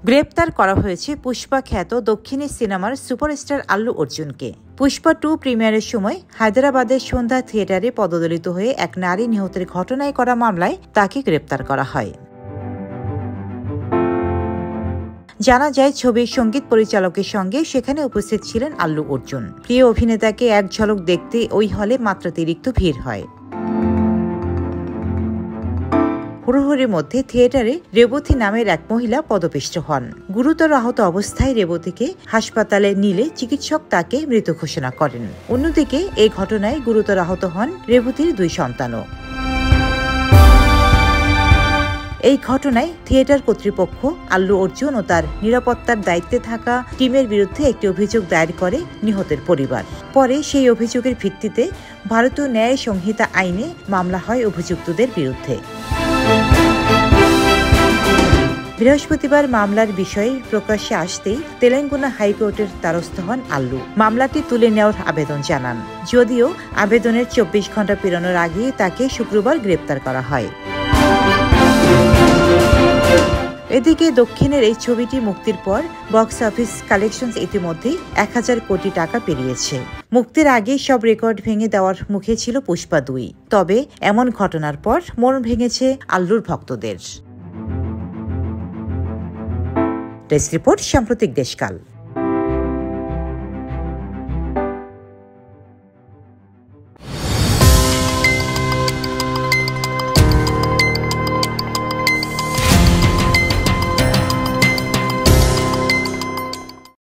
গ্রেপ্তার করা হয়েছে পুষ্পা খ্যাত দক্ষিণী সিনেমার সুপারস্টার আল্লু অর্জুনকে। পুষ্পা 2 প্রিমিয়ারের সময় হায়দ্রাবাদের সন্ধ্যা থিয়েটারে পদদলিত হয়ে এক নারী নিহতের ঘটনায় করা মামলায় তাকে গ্রেপ্তার করা হয়। জানা যায়, ছবির সঙ্গীত পরিচালকের সঙ্গে সেখানে উপস্থিত ছিলেন আল্লু অর্জুন। প্রিয় অভিনেতাকে এক ঝলক দেখতে ওই হলে মাত্রাতিরিক্ত ভিড় হয়। হুড়োহুড়ির মধ্যে থিয়েটারে রেবতী নামের এক মহিলা পদপিষ্ট হন। গুরুতর আহত অবস্থায় রেবতীকে হাসপাতালে নিলে চিকিৎসক তাকে মৃত ঘোষণা করেন। অন্যদিকে এই ঘটনায় গুরুতর আহত হন রেবতীর 2 সন্তানও। এই ঘটনায় থিয়েটার কর্তৃপক্ষ আল্লু অর্জুন ও তার নিরাপত্তার দায়িত্বে থাকা টিমের বিরুদ্ধে একটি অভিযোগ দায়ের করে নিহতের পরিবার। পরে সেই অভিযোগের ভিত্তিতে ভারতীয় ন্যায় সংহিতা আইনে মামলা হয় অভিযুক্তদের বিরুদ্ধে। বৃহস্পতিবার মামলার বিষয়ে প্রকাশ্যে আসতেই তেলেঙ্গানা হাইকোর্টের দ্বারস্থ হন আল্লু। মামলাটি তুলে নেওয়ার আবেদন জানান। যদিও আবেদনের 24 ঘন্টা পেরোনোর আগেই তাকে শুক্রবার গ্রেপ্তার করা হয়। এদিকে দক্ষিণের এই ছবিটি মুক্তির পর বক্স অফিস কালেকশন ইতিমধ্যেই 1000 কোটি টাকা পেরিয়েছে। মুক্তির আগে সব রেকর্ড ভেঙে দেওয়ার মুখে ছিল পুষ্পা 2। তবে এমন ঘটনার পর মন ভেঙেছে আল্লুর ভক্তদের। ডেস্ক রিপোর্ট, সাম্প্রতিক দেশকাল।